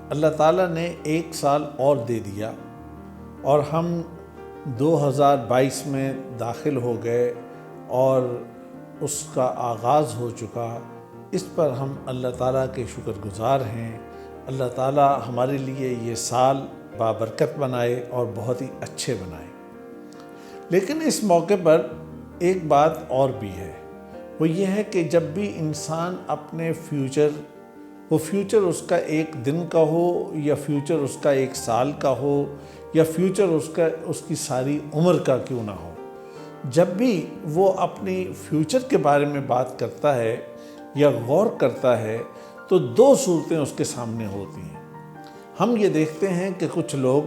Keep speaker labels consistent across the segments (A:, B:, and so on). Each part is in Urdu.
A: اللہ تعالیٰ نے 1 سال اور دے دیا اور ہم 2022 میں داخل ہو گئے اور اس کا آغاز ہو چکا۔ اس پر ہم اللہ تعالیٰ کے شکر گزار ہیں۔ اللہ تعالیٰ ہمارے لیے یہ سال بابرکت بنائے اور بہت ہی اچھے بنائے۔ لیکن اس موقع پر ایک بات اور بھی ہے، وہ یہ ہے کہ جب بھی انسان اپنے فیوچر اس کا 1 دن کا ہو یا فیوچر اس کا 1 سال کا ہو یا فیوچر اس کی ساری عمر کا کیوں نہ ہو، جب بھی وہ اپنی فیوچر کے بارے میں بات کرتا ہے یا غور کرتا ہے تو 2 صورتیں اس کے سامنے ہوتی ہیں۔ ہم یہ دیکھتے ہیں کہ کچھ لوگ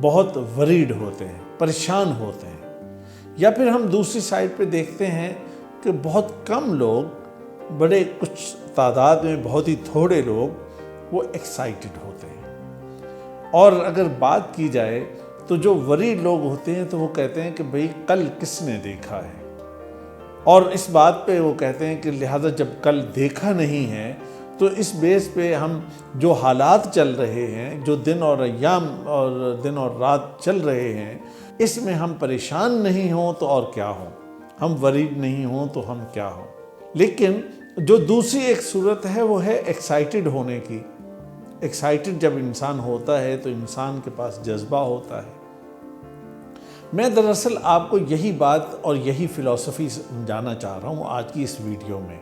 A: بہت وریڈ ہوتے ہیں، پریشان ہوتے ہیں، یا پھر ہم دوسری سائڈ پہ دیکھتے ہیں کہ بہت کم لوگ، بڑے کچھ تعداد میں بہت ہی تھوڑے لوگ وہ ایکسائٹڈ ہوتے ہیں۔ اور اگر بات کی جائے تو جو وریڈ لوگ ہوتے ہیں تو وہ کہتے ہیں کہ بھئی کل کس نے دیکھا ہے، اور اس بات پہ وہ کہتے ہیں کہ لہٰذا جب کل دیکھا نہیں ہے تو اس بیس پہ ہم جو حالات چل رہے ہیں، جو دن اور ایام اور دن اور رات چل رہے ہیں، اس میں ہم پریشان نہیں ہوں تو اور کیا ہوں، ہم وریڈ نہیں ہوں تو ہم کیا ہوں۔ لیکن جو دوسری ایک صورت ہے وہ ہے ایکسائٹڈ ہونے کی۔ ایکسائٹڈ جب انسان ہوتا ہے تو انسان کے پاس جذبہ ہوتا ہے۔ میں دراصل آپ کو یہی بات اور یہی فلسفی سمجھانا چاہ رہا ہوں آج کی اس ویڈیو میں،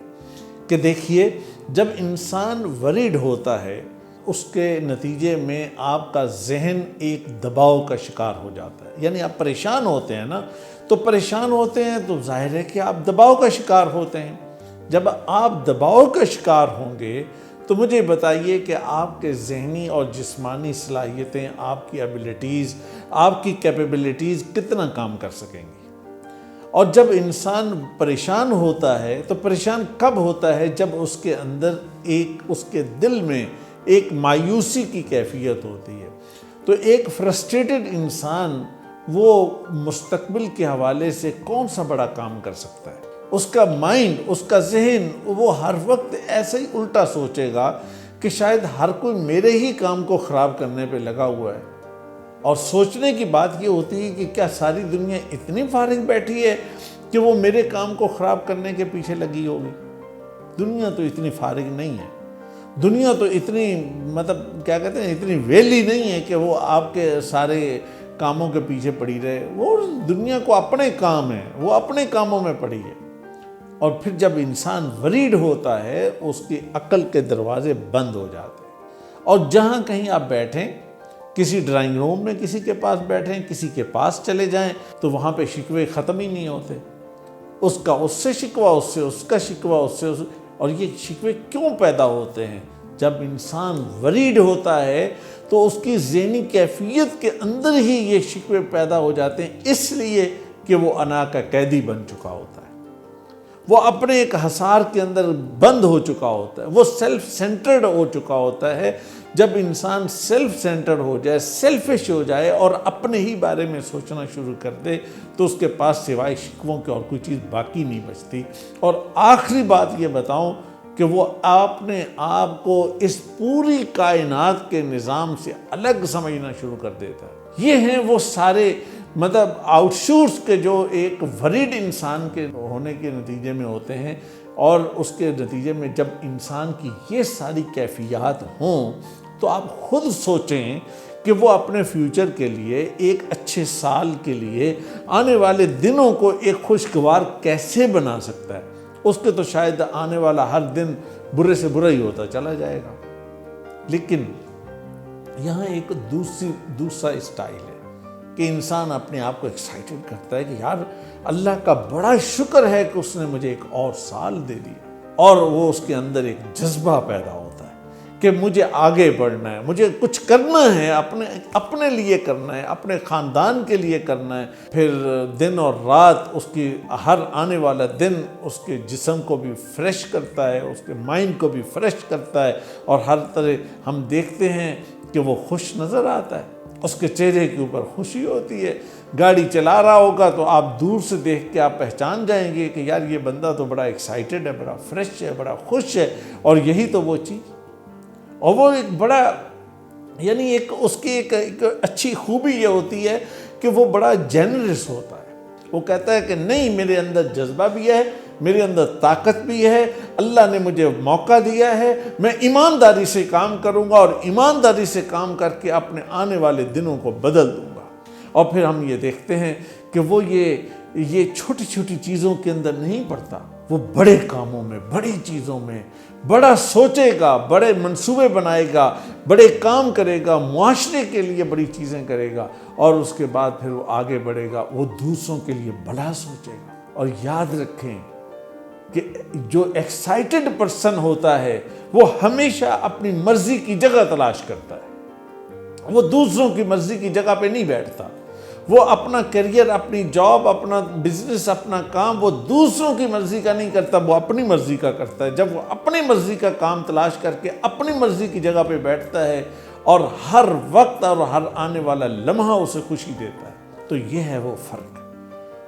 A: کہ دیکھیے جب انسان وریڈ ہوتا ہے اس کے نتیجے میں آپ کا ذہن ایک دباؤ کا شکار ہو جاتا ہے۔ یعنی آپ پریشان ہوتے ہیں نا، تو پریشان ہوتے ہیں تو ظاہر ہے کہ آپ دباؤ کا شکار ہوتے ہیں۔ جب آپ دباؤ کا شکار ہوں گے تو مجھے بتائیے کہ آپ کے ذہنی اور جسمانی صلاحیتیں، آپ کی ایبلٹیز، آپ کی کیپیبلٹیز کتنا کام کر سکیں گی۔ اور جب انسان پریشان ہوتا ہے تو پریشان کب ہوتا ہے؟ جب اس کے اندر اس کے دل میں ایک مایوسی کی کیفیت ہوتی ہے۔ تو ایک فرسٹریٹڈ انسان وہ مستقبل کے حوالے سے کون سا بڑا کام کر سکتا ہے؟ اس کا مائنڈ، اس کا ذہن، وہ ہر وقت ایسے ہی الٹا سوچے گا کہ شاید ہر کوئی میرے ہی کام کو خراب کرنے پہ لگا ہوا ہے۔ اور سوچنے کی بات یہ ہوتی ہے کہ کیا ساری دنیا اتنی فارغ بیٹھی ہے کہ وہ میرے کام کو خراب کرنے کے پیچھے لگی ہوگی؟ دنیا تو اتنی فارغ نہیں ہے، دنیا تو اتنی کیا کہتے ہیں، اتنی ویلی نہیں ہے کہ وہ آپ کے سارے کاموں کے پیچھے پڑی رہے۔ وہ دنیا کو اپنے کام ہے، وہ اپنے کاموں میں پڑی ہے۔ اور پھر جب انسان وریڈ ہوتا ہے اس کی عقل کے دروازے بند ہو جاتے ہیں، اور جہاں کہیں آپ بیٹھیں، کسی ڈرائنگ روم میں کسی کے پاس بیٹھیں، کسی کے پاس چلے جائیں تو وہاں پہ شکوے ختم ہی نہیں ہوتے۔ اس کا اس سے شکوہ، اس کا شکوہ اس سے۔ اور یہ شکوے کیوں پیدا ہوتے ہیں؟ جب انسان وریڈ ہوتا ہے تو اس کی ذہنی کیفیت کے اندر ہی یہ شکوے پیدا ہو جاتے ہیں، اس لیے کہ وہ انا کا قیدی بن چکا ہوتا ہے، وہ اپنے ایک حصار کے اندر بند ہو چکا ہوتا ہے، وہ سیلف سینٹرڈ ہو چکا ہوتا ہے۔ جب انسان سیلف سینٹرڈ ہو جائے، سیلفش ہو جائے اور اپنے ہی بارے میں سوچنا شروع کر دے تو اس کے پاس سوائے شکووں کے اور کوئی چیز باقی نہیں بچتی۔ اور آخری بات یہ بتاؤں کہ وہ اپنے آپ کو اس پوری کائنات کے نظام سے الگ سمجھنا شروع کر دیتا ہے۔ یہ ہیں وہ سارے آؤٹ شوٹس کے جو ایک وریڈ انسان کے ہونے کے نتیجے میں ہوتے ہیں، اور اس کے نتیجے میں جب انسان کی یہ ساری کیفیات ہوں تو آپ خود سوچیں کہ وہ اپنے فیوچر کے لیے، ایک اچھے سال کے لیے، آنے والے دنوں کو ایک خوشگوار کیسے بنا سکتا ہے۔ اس کے تو شاید آنے والا ہر دن برے سے برا ہی ہوتا چلا جائے گا۔ لیکن یہاں ایک دوسرا اسٹائل ہے کہ انسان اپنے آپ کو ایکسائٹڈ کرتا ہے کہ یار اللہ کا بڑا شکر ہے کہ اس نے مجھے ایک اور سال دے دیا، اور وہ اس کے اندر ایک جذبہ پیدا ہوتا ہے کہ مجھے آگے بڑھنا ہے، مجھے کچھ کرنا ہے، اپنے لیے کرنا ہے، اپنے خاندان کے لیے کرنا ہے۔ پھر دن اور رات اس کی، ہر آنے والا دن اس کے جسم کو بھی فریش کرتا ہے، اس کے مائنڈ کو بھی فریش کرتا ہے، اور ہر طرح ہم دیکھتے ہیں کہ وہ خوش نظر آتا ہے، اس کے چہرے کے اوپر خوشی ہوتی ہے۔ گاڑی چلا رہا ہوگا تو آپ دور سے دیکھ کے آپ پہچان جائیں گے کہ یار یہ بندہ تو بڑا ایکسائٹڈ ہے، بڑا فریش ہے، بڑا خوش ہے۔ اور یہی تو وہ چیز، اور وہ ایک بڑا یعنی اس کی ایک اچھی خوبی یہ ہوتی ہے کہ وہ بڑا جینرس ہوتا ہے. وہ کہتا ہے کہ نہیں، میرے اندر جذبہ بھی ہے، میرے اندر طاقت بھی ہے، اللہ نے مجھے موقع دیا ہے، میں ایمانداری سے کام کروں گا اور ایمانداری سے کام کر کے اپنے آنے والے دنوں کو بدل دوں گا. اور پھر ہم یہ دیکھتے ہیں کہ وہ یہ چھوٹی چھوٹی چیزوں کے اندر نہیں پڑتا، وہ بڑے کاموں میں، بڑی چیزوں میں بڑا سوچے گا، بڑے منصوبے بنائے گا، بڑے کام کرے گا، معاشرے کے لیے بڑی چیزیں کرے گا، اور اس کے بعد پھر وہ آگے بڑھے گا، وہ دوسروں کے لیے بڑا سوچے گا. اور یاد رکھیں کہ جو ایکسائٹڈ پرسن ہوتا ہے وہ ہمیشہ اپنی مرضی کی جگہ تلاش کرتا ہے، وہ دوسروں کی مرضی کی جگہ پہ نہیں بیٹھتا. وہ اپنا کیریئر، اپنی جاب، اپنا بزنس، اپنا کام وہ دوسروں کی مرضی کا نہیں کرتا، وہ اپنی مرضی کا کرتا ہے. جب وہ اپنی مرضی کا کام تلاش کر کے اپنی مرضی کی جگہ پہ بیٹھتا ہے اور ہر وقت اور ہر آنے والا لمحہ اسے خوشی دیتا ہے، تو یہ ہے وہ فرق.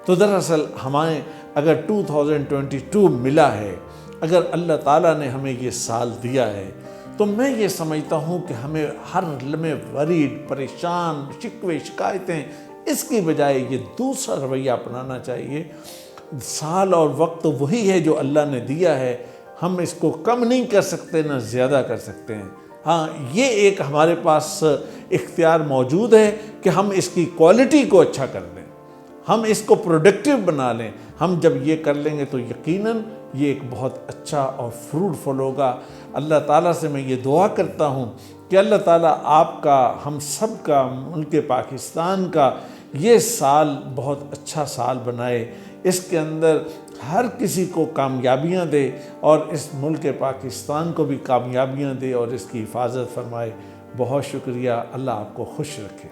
A: تو دراصل ہمیں اگر 2022 ملا ہے، اگر اللہ تعالیٰ نے ہمیں یہ سال دیا ہے، تو میں یہ سمجھتا ہوں کہ ہمیں ہر لمحے ورید، پریشان، شکوے، شکایتیں، اس کی بجائے یہ دوسرا رویہ اپنانا چاہیے. سال اور وقت وہی ہے جو اللہ نے دیا ہے، ہم اس کو کم نہیں کر سکتے، نہ زیادہ کر سکتے ہیں. ہاں، یہ ایک ہمارے پاس اختیار موجود ہے کہ ہم اس کی کوالٹی کو اچھا کر دیں، ہم اس کو پروڈکٹیو بنا لیں. ہم جب یہ کر لیں گے تو یقیناً یہ ایک بہت اچھا اور فروٹفل ہوگا. اللہ تعالیٰ سے میں یہ دعا کرتا ہوں کہ اللہ تعالیٰ آپ کا، ہم سب کا، ملک پاکستان کا یہ سال بہت اچھا سال بنائے، اس کے اندر ہر کسی کو کامیابیاں دے اور اس ملک پاکستان کو بھی کامیابیاں دے اور اس کی حفاظت فرمائے. بہت شکریہ. اللہ آپ کو خوش رکھے.